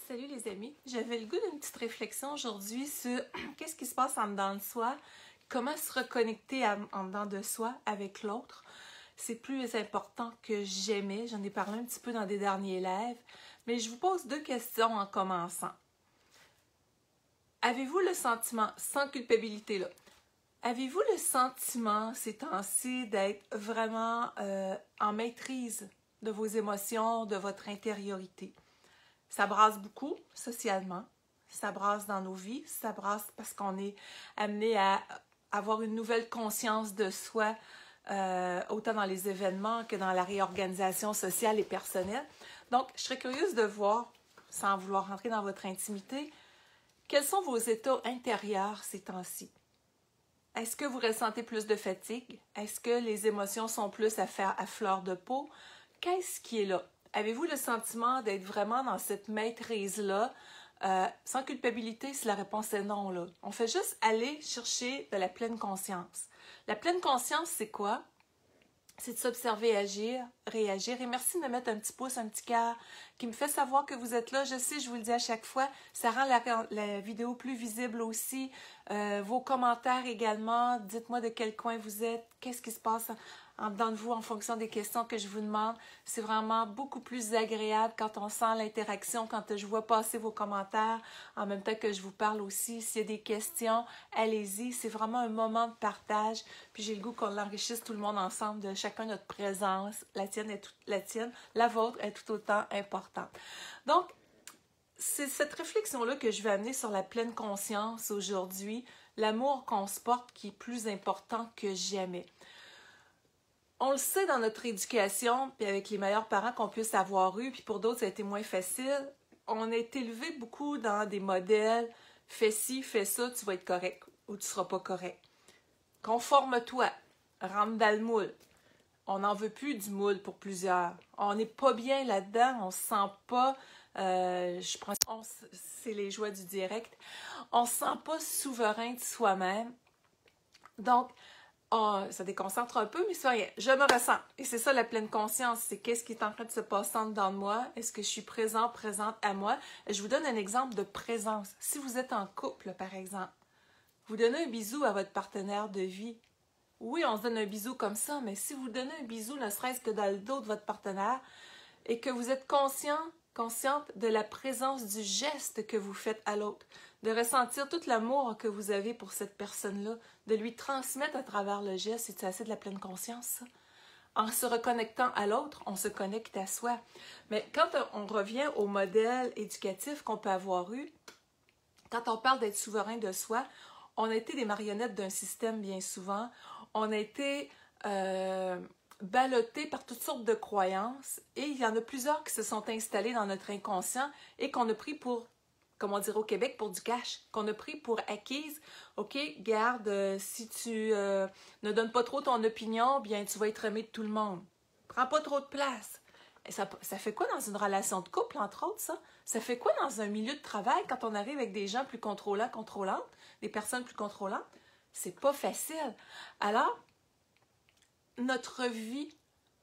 Salut les amis, j'avais le goût d'une petite réflexion aujourd'hui sur qu'est-ce qui se passe en dedans de soi, comment se reconnecter en dedans de soi avec l'autre. C'est plus important que jamais, j'en ai parlé un petit peu dans des derniers lives, mais je vous pose deux questions en commençant. Avez-vous le sentiment, sans culpabilité là, avez-vous le sentiment ces temps-ci d'être vraiment en maîtrise de vos émotions, de votre intériorité? Ça brasse beaucoup socialement, ça brasse dans nos vies, ça brasse parce qu'on est amené à avoir une nouvelle conscience de soi, autant dans les événements que dans la réorganisation sociale et personnelle. Donc, je serais curieuse de voir, sans vouloir rentrer dans votre intimité, quels sont vos états intérieurs ces temps-ci? Est-ce que vous ressentez plus de fatigue? Est-ce que les émotions sont plus à fleur de peau? Qu'est-ce qui est là? Avez-vous le sentiment d'être vraiment dans cette maîtrise-là, sans culpabilité si la réponse est non, là? On fait juste aller chercher de la pleine conscience. La pleine conscience, c'est quoi? C'est de s'observer agir, réagir. Et merci de me mettre un petit pouce, un petit cœur qui me fait savoir que vous êtes là. Je sais, je vous le dis à chaque fois, ça rend la vidéo plus visible aussi. Vos commentaires également, dites-moi de quel coin vous êtes, qu'est-ce qui se passe en dedans de vous en fonction des questions que je vous demande. C'est vraiment beaucoup plus agréable quand on sent l'interaction, quand je vois passer vos commentaires, en même temps que je vous parle aussi. S'il y a des questions, allez-y. C'est vraiment un moment de partage. Puis j'ai le goût qu'on l'enrichisse tout le monde ensemble, de chacun notre présence. La vôtre est tout autant importante. Donc, c'est cette réflexion-là que je vais amener sur la pleine conscience aujourd'hui, l'amour qu'on se porte qui est plus important que jamais. On le sait dans notre éducation, puis avec les meilleurs parents qu'on puisse avoir eu, puis pour d'autres, ça a été moins facile. On a été élevé beaucoup dans des modèles « fais ci, fais ça, tu vas être correct » ou « tu seras pas correct ». « Conforme-toi, rentre dans le moule ». On n'en veut plus du moule pour plusieurs. On n'est pas bien là-dedans, on se sent pas... c'est les joies du direct. On se sent pas souverain de soi-même. Donc, ça déconcentre un peu, mais c'est rien. Je me ressens. Et c'est ça la pleine conscience. C'est qu'est-ce qui est en train de se passer en dedans de moi? Est-ce que je suis présente à moi? Je vous donne un exemple de présence. Si vous êtes en couple, par exemple, vous donnez un bisou à votre partenaire de vie. Oui, on se donne un bisou comme ça, mais si vous donnez un bisou, ne serait-ce que dans le dos de votre partenaire, et que vous êtes consciente de la présence du geste que vous faites à l'autre, de ressentir tout l'amour que vous avez pour cette personne-là, de lui transmettre à travers le geste, c'est assez de la pleine conscience, ça? En se reconnectant à l'autre, on se connecte à soi. Mais quand on revient au modèle éducatif qu'on peut avoir eu, quand on parle d'être souverain de soi, on a été des marionnettes d'un système bien souvent. On a été ballottés par toutes sortes de croyances et il y en a plusieurs qui se sont installées dans notre inconscient et qu'on a pris pour, comme on dirait au Québec, pour du cash, qu'on a pris pour acquise. OK, garde, si tu ne donnes pas trop ton opinion, bien tu vas être aimé de tout le monde. Prends pas trop de place. Et ça fait quoi dans une relation de couple, entre autres, ça? Ça fait quoi dans un milieu de travail quand on arrive avec des gens plus contrôlantes, des personnes plus contrôlantes? C'est pas facile. Alors, notre vie,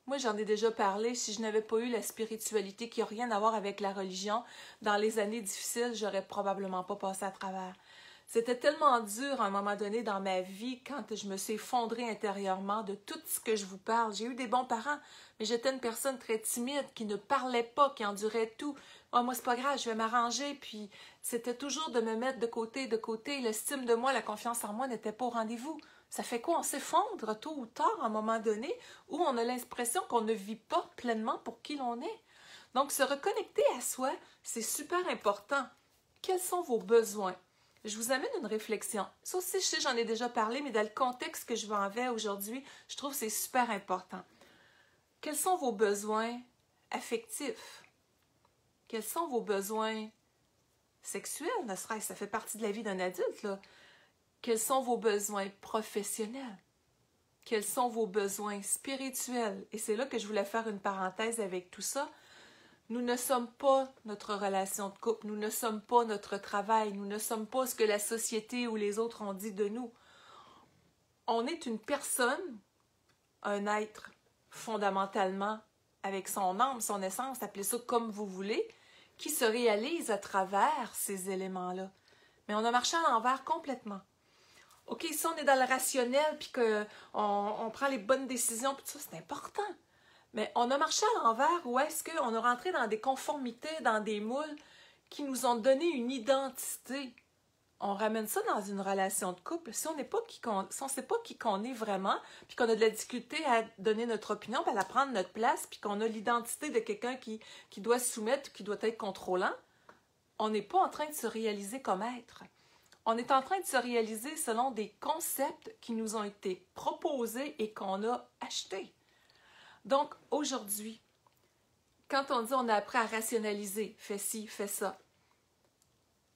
moi j'en ai déjà parlé, si je n'avais pas eu la spiritualité qui n'a rien à voir avec la religion, dans les années difficiles, j'aurais probablement pas passé à travers. C'était tellement dur à un moment donné dans ma vie quand je me suis effondrée intérieurement de tout ce que je vous parle. J'ai eu des bons parents, mais j'étais une personne très timide qui ne parlait pas, qui endurait tout. Oh, moi, c'est pas grave, je vais m'arranger. Puis c'était toujours de me mettre de côté. L'estime de moi, la confiance en moi n'était pas au rendez-vous. Ça fait quoi? On s'effondre tôt ou tard à un moment donné où on a l'impression qu'on ne vit pas pleinement pour qui l'on est. Donc, se reconnecter à soi, c'est super important. Quels sont vos besoins? Je vous amène une réflexion. Ça aussi, je sais, j'en ai déjà parlé, mais dans le contexte que je m'en vais aujourd'hui, je trouve que c'est super important. Quels sont vos besoins affectifs? Quels sont vos besoins sexuels, ne serait-ce? Ça fait partie de la vie d'un adulte, là. Quels sont vos besoins professionnels? Quels sont vos besoins spirituels? Et c'est là que je voulais faire une parenthèse avec tout ça. Nous ne sommes pas notre relation de couple, nous ne sommes pas notre travail, nous ne sommes pas ce que la société ou les autres ont dit de nous. On est une personne, un être fondamentalement avec son âme, son essence, appelez ça comme vous voulez, qui se réalise à travers ces éléments-là. Mais on a marché à l'envers complètement. OK, si on est dans le rationnel, puis qu'on prend les bonnes décisions, puis tout ça, c'est important. Mais on a marché à l'envers où est-ce qu'on a rentré dans des conformités, dans des moules qui nous ont donné une identité. On ramène ça dans une relation de couple. Si on ne sait pas qui qu'on est vraiment, puis qu'on a de la difficulté à donner notre opinion, puis à prendre notre place, puis qu'on a l'identité de quelqu'un qui doit se soumettre, qui doit être contrôlant, on n'est pas en train de se réaliser comme être. On est en train de se réaliser selon des concepts qui nous ont été proposés et qu'on a achetés. Donc, aujourd'hui, quand on dit on a appris à rationaliser, fais ci, fais ça,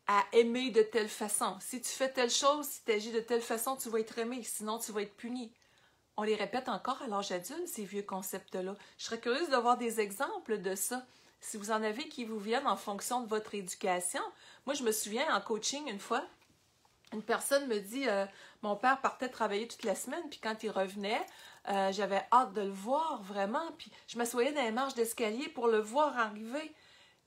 à aimer de telle façon, si tu fais telle chose, si tu agis de telle façon, tu vas être aimé, sinon tu vas être puni. On les répète encore à l'âge adulte, ces vieux concepts-là. Je serais curieuse de voir des exemples de ça. Si vous en avez qui vous viennent en fonction de votre éducation. Moi, je me souviens en coaching une fois, une personne me dit mon père partait travailler toute la semaine, puis quand il revenait, j'avais hâte de le voir vraiment, puis je m'assoyais dans les marches d'escalier pour le voir arriver.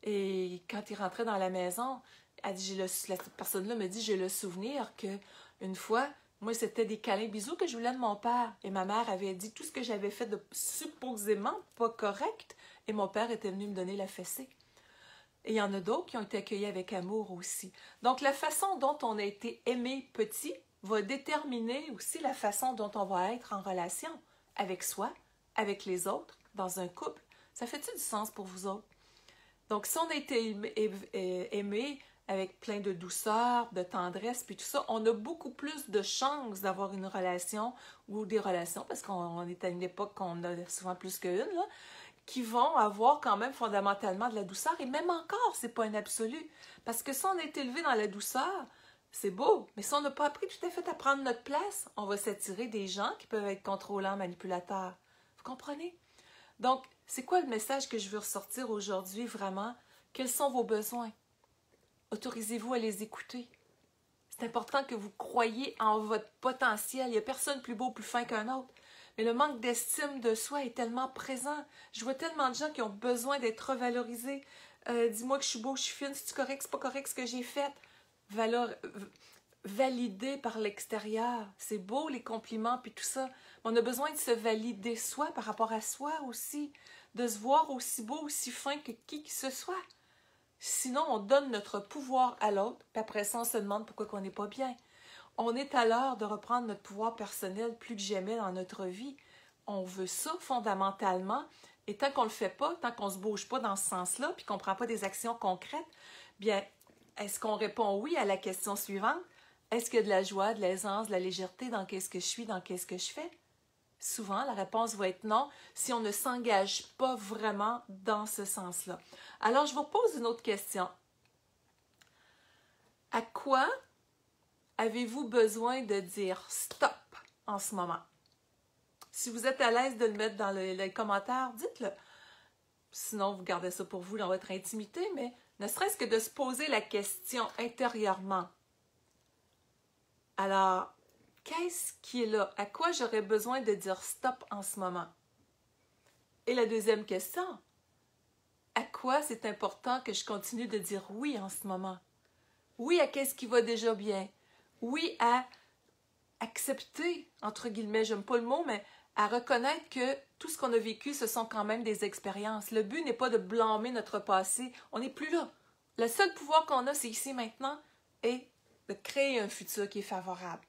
Et quand il rentrait dans la maison, elle dit, cette personne-là me dit, j'ai le souvenir qu'une fois, moi, c'était des câlins bisous que je voulais de mon père. Et ma mère avait dit tout ce que j'avais fait de supposément pas correct, et mon père était venu me donner la fessée. Et il y en a d'autres qui ont été accueillis avec amour aussi. Donc, la façon dont on a été aimé petit va déterminer aussi la façon dont on va être en relation avec soi, avec les autres, dans un couple. Ça fait-tu du sens pour vous autres? Donc, si on a été aimé avec plein de douceur, de tendresse, puis tout ça, on a beaucoup plus de chances d'avoir une relation ou des relations, parce qu'on est à une époque qu'on a souvent plus qu'une, là, qui vont avoir quand même fondamentalement de la douceur. Et même encore, c'est pas un absolu. Parce que si on est élevé dans la douceur, c'est beau. Mais si on n'a pas appris tout à fait à prendre notre place, on va s'attirer des gens qui peuvent être contrôlants, manipulateurs. Vous comprenez? Donc, c'est quoi le message que je veux ressortir aujourd'hui vraiment? Quels sont vos besoins? Autorisez-vous à les écouter. C'est important que vous croyiez en votre potentiel. Il n'y a personne plus beau, plus fin qu'un autre. Mais le manque d'estime de soi est tellement présent. Je vois tellement de gens qui ont besoin d'être revalorisés. Dis-moi que je suis beau, je suis fine, c'est correct, c'est pas correct ce que j'ai fait. Validé par l'extérieur. C'est beau les compliments puis tout ça. Mais on a besoin de se valider soi par rapport à soi aussi. De se voir aussi beau, aussi fin que qui que ce soit. Sinon, on donne notre pouvoir à l'autre, puis après ça, on se demande pourquoi on n'est pas bien. On est à l'heure de reprendre notre pouvoir personnel plus que jamais dans notre vie. On veut ça fondamentalement. Et tant qu'on ne le fait pas, tant qu'on ne se bouge pas dans ce sens-là, puis qu'on ne prend pas des actions concrètes, bien, est-ce qu'on répond oui à la question suivante? Est-ce qu'il y a de la joie, de l'aisance, de la légèreté dans qu'est-ce que je suis, dans qu'est-ce que je fais? Souvent, la réponse va être non si on ne s'engage pas vraiment dans ce sens-là. Alors, je vous pose une autre question. À quoi avez-vous besoin de dire stop en ce moment? Si vous êtes à l'aise de le mettre dans les commentaires, dites-le. Sinon, vous gardez ça pour vous dans votre intimité, mais ne serait-ce que de se poser la question intérieurement. Alors, qu'est-ce qui est là? À quoi j'aurais besoin de dire stop en ce moment? Et la deuxième question, à quoi c'est important que je continue de dire oui en ce moment? Oui à qu'est-ce qui va déjà bien? Oui à accepter, entre guillemets, j'aime pas le mot, mais à reconnaître que tout ce qu'on a vécu, ce sont quand même des expériences. Le but n'est pas de blâmer notre passé, on n'est plus là. Le seul pouvoir qu'on a, c'est ici maintenant, et de créer un futur qui est favorable.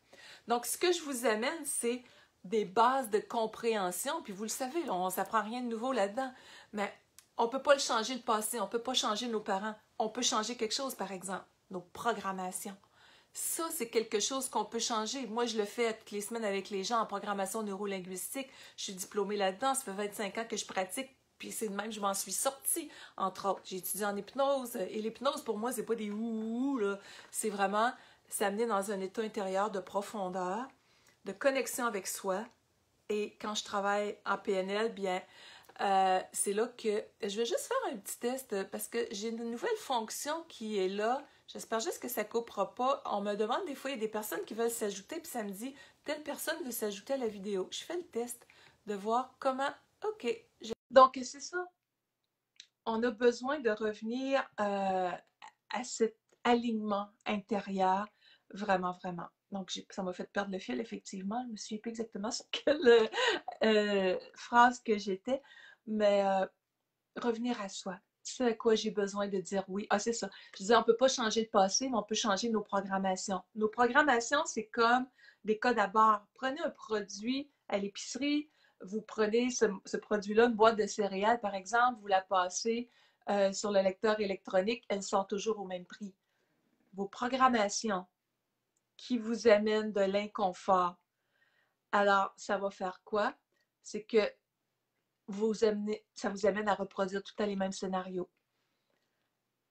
Donc, ce que je vous amène, c'est des bases de compréhension, puis vous le savez, là, on ne s'apprend rien de nouveau là-dedans, mais on ne peut pas le changer le passé, on ne peut pas changer nos parents, on peut changer quelque chose, par exemple, nos programmations. Ça, c'est quelque chose qu'on peut changer. Moi, je le fais toutes les semaines avec les gens en programmation neurolinguistique. Je suis diplômée là-dedans, ça fait 25 ans que je pratique, puis c'est de même que je m'en suis sortie, entre autres. J'ai étudié en hypnose, et l'hypnose, pour moi, c'est pas des ouh là. C'est vraiment s'amener dans un état intérieur de profondeur, de connexion avec soi. Et quand je travaille en PNL, bien, c'est là que je vais juste faire un petit test parce que j'ai une nouvelle fonction qui est là. J'espère juste que ça ne coupera pas. On me demande des fois, il y a des personnes qui veulent s'ajouter, puis ça me dit, telle personne veut s'ajouter à la vidéo. Je fais le test de voir comment, OK. Donc, c'est ça. on a besoin de revenir à cet alignement intérieur, vraiment, vraiment. Donc, ça m'a fait perdre le fil, effectivement. Je ne me souviens plus exactement sur quelle phrase que j'étais, mais revenir à soi. C'est à quoi j'ai besoin de dire oui. Ah, c'est ça. Je disais, on ne peut pas changer le passé, mais on peut changer nos programmations. Nos programmations, c'est comme des codes à barre. Prenez un produit à l'épicerie, vous prenez ce produit-là, une boîte de céréales, par exemple, vous la passez sur le lecteur électronique, elle sort toujours au même prix. Vos programmations qui vous amènent de l'inconfort, alors ça va faire quoi? C'est que ça vous amène à reproduire tout à les mêmes scénarios.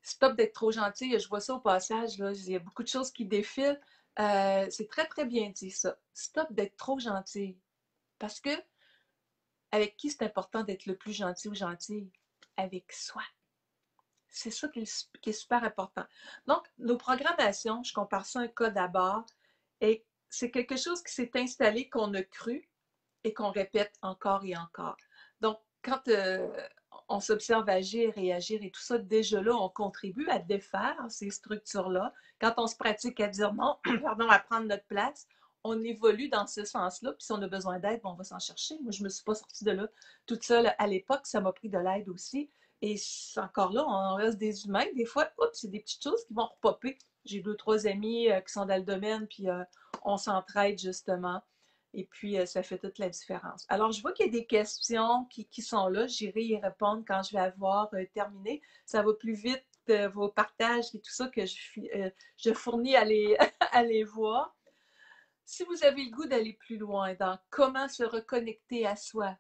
Stop d'être trop gentil. Je vois ça au passage, là, il y a beaucoup de choses qui défilent. C'est très, très bien dit, ça. Stop d'être trop gentil. Parce que, avec qui c'est important d'être le plus gentil ou gentille? Avec soi. C'est ça qui est super important. Donc, nos programmations, je compare ça à un code à barre, et c'est quelque chose qui s'est installé, qu'on a cru et qu'on répète encore et encore. Donc, quand on s'observe agir, réagir et tout ça, déjà là, on contribue à défaire ces structures-là. Quand on se pratique à dire non, pardon, à prendre notre place, on évolue dans ce sens-là. Puis si on a besoin d'aide, on va s'en chercher. Moi, je ne me suis pas sortie de là toute seule à l'époque. Ça m'a pris de l'aide aussi. Et encore là, on reste des humains. Des fois, oups, c'est des petites choses qui vont repopper. J'ai 2, 3 amis qui sont dans le domaine, puis on s'entraide justement. Et puis, ça fait toute la différence. Alors, je vois qu'il y a des questions qui sont là. J'irai y répondre quand je vais avoir terminé. Ça va plus vite vos partages et tout ça que je fournis à à les voir. Si vous avez le goût d'aller plus loin dans comment se reconnecter à soi,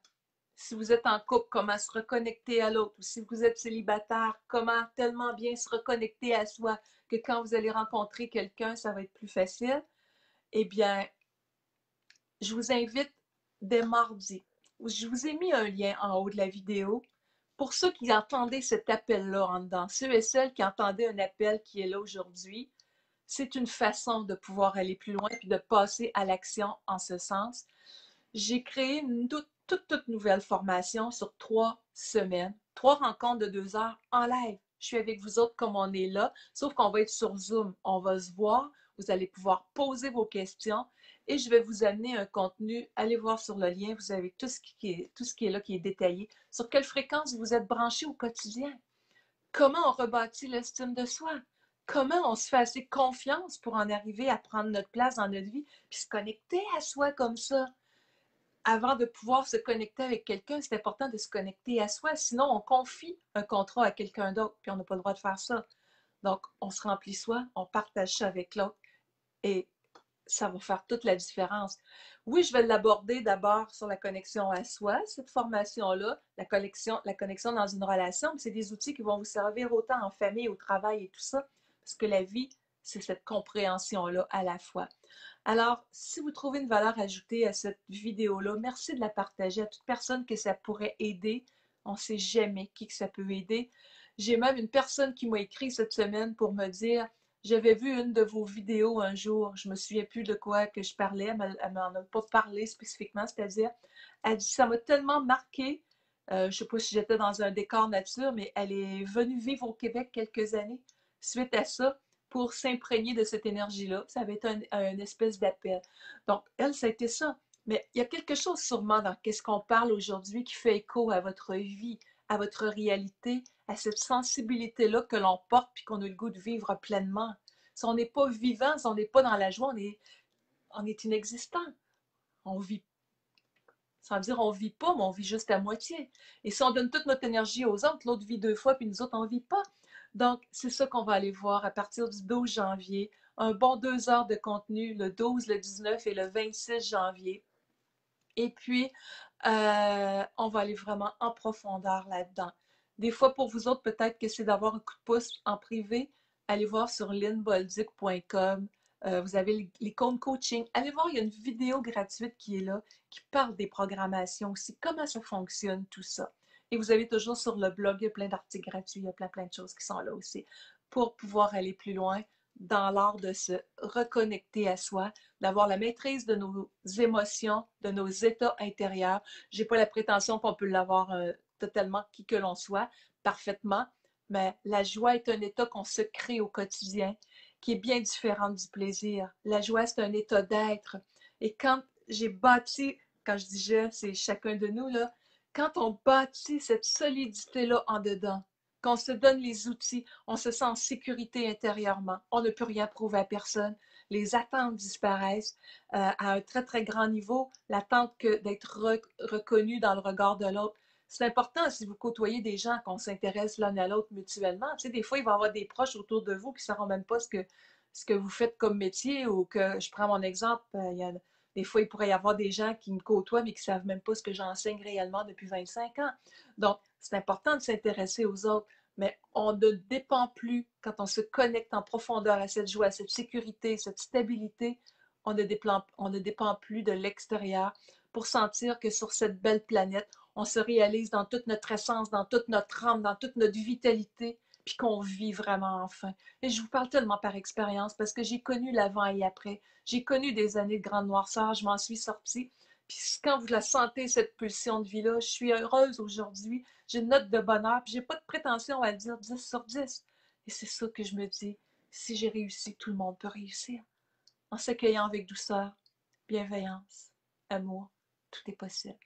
si vous êtes en couple, comment se reconnecter à l'autre, ou si vous êtes célibataire, comment tellement bien se reconnecter à soi que quand vous allez rencontrer quelqu'un, ça va être plus facile, eh bien, je vous invite dès mardi. Je vous ai mis un lien en haut de la vidéo. Pour ceux qui entendaient cet appel-là en dedans, ceux et celles qui entendaient un appel qui est là aujourd'hui, c'est une façon de pouvoir aller plus loin et de passer à l'action en ce sens. J'ai créé une toute nouvelle formation sur 3 semaines, 3 rencontres de 2 heures en live. Je suis avec vous autres comme on est là, sauf qu'on va être sur Zoom. On va se voir, vous allez pouvoir poser vos questions et je vais vous amener un contenu. Allez voir sur le lien, vous avez tout ce qui est là qui est détaillé. Sur quelle fréquence vous êtes branché au quotidien? Comment on rebâtit l'estime de soi? Comment on se fait assez confiance pour en arriver à prendre notre place dans notre vie puis se connecter à soi comme ça? Avant de pouvoir se connecter avec quelqu'un, c'est important de se connecter à soi. Sinon, on confie un contrat à quelqu'un d'autre, puis on n'a pas le droit de faire ça. Donc, on se remplit soi, on partage ça avec l'autre, et ça va faire toute la différence. Oui, je vais l'aborder d'abord sur la connexion à soi, cette formation-là, la connexion dans une relation, mais c'est des outils qui vont vous servir autant en famille, au travail et tout ça, parce que la vie, c'est cette compréhension-là à la fois. Alors, si vous trouvez une valeur ajoutée à cette vidéo-là, merci de la partager à toute personne que ça pourrait aider. On ne sait jamais qui que ça peut aider. J'ai même une personne qui m'a écrit cette semaine pour me dire, j'avais vu une de vos vidéos un jour, je me souviens plus de quoi que je parlais, elle m'en a pas parlé spécifiquement, c'est-à-dire, elle dit, ça m'a tellement marqué, je ne sais pas si j'étais dans un décor nature, mais elle est venue vivre au Québec quelques années suite à ça pour s'imprégner de cette énergie-là. Ça avait été un espèce d'appel. Donc, elle, ça a été ça. Mais il y a quelque chose sûrement dans ce qu'on parle aujourd'hui qui fait écho à votre vie, à votre réalité, à cette sensibilité-là que l'on porte puis qu'on a le goût de vivre pleinement. Si on n'est pas vivant, si on n'est pas dans la joie, on est inexistant. On vit, sans dire on vit pas, mais on vit juste à moitié. Et si on donne toute notre énergie aux autres, l'autre vit 2 fois, puis nous autres, on ne vit pas. Donc, c'est ça qu'on va aller voir à partir du 12 janvier. Un bon 2 heures de contenu, le 12, le 19 et le 26 janvier. Et puis, on va aller vraiment en profondeur là-dedans. Des fois, pour vous autres, peut-être que c'est d'avoir un coup de pouce en privé. Allez voir sur lynnebolduc.com. Vous avez les comptes coaching. Allez voir, il y a une vidéo gratuite qui est là, qui parle des programmations aussi, comment ça fonctionne, tout ça. Et vous avez toujours sur le blog, il y a plein d'articles gratuits, il y a plein de choses qui sont là aussi pour pouvoir aller plus loin dans l'art de se reconnecter à soi, d'avoir la maîtrise de nos émotions, de nos états intérieurs. J'ai pas la prétention qu'on peut l'avoir totalement qui que l'on soit, parfaitement, mais la joie est un état qu'on se crée au quotidien, qui est bien différent du plaisir. La joie, c'est un état d'être. Et quand j'ai bâti, quand je dis je, c'est chacun de nous, là, quand on bâtit cette solidité-là en dedans, qu'on se donne les outils, on se sent en sécurité intérieurement. On ne peut rien prouver à personne. Les attentes disparaissent à un très, très grand niveau. L'attente d'être reconnu dans le regard de l'autre. C'est important si vous côtoyez des gens qu'on s'intéresse l'un à l'autre mutuellement. Tu sais, des fois, il va y avoir des proches autour de vous qui ne sauront même pas ce que vous faites comme métier ou que, je prends mon exemple, des fois, il pourrait y avoir des gens qui me côtoient mais qui ne savent même pas ce que j'enseigne réellement depuis 25 ans. Donc, c'est important de s'intéresser aux autres, mais on ne dépend plus, quand on se connecte en profondeur à cette joie, à cette sécurité, cette stabilité, on ne dépend plus de l'extérieur pour sentir que sur cette belle planète, on se réalise dans toute notre essence, dans toute notre âme, dans toute notre vitalité, puis qu'on vit vraiment enfin. Et je vous parle tellement par expérience parce que j'ai connu l'avant et après. J'ai connu des années de grande noirceur, je m'en suis sortie. Puis quand vous la sentez, cette pulsion de vie-là, je suis heureuse aujourd'hui, j'ai une note de bonheur, puis j'ai pas de prétention à dire 10 sur 10. Et c'est ça que je me dis, si j'ai réussi, tout le monde peut réussir. En s'accueillant avec douceur, bienveillance, amour, tout est possible.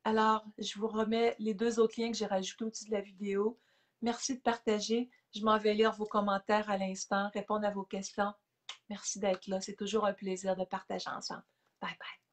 Alors, je vous remets les deux autres liens que j'ai rajoutés au-dessus de la vidéo. Merci de partager. Je m'en vais lire vos commentaires à l'instant, répondre à vos questions. Merci d'être là. C'est toujours un plaisir de partager ensemble. Bye bye.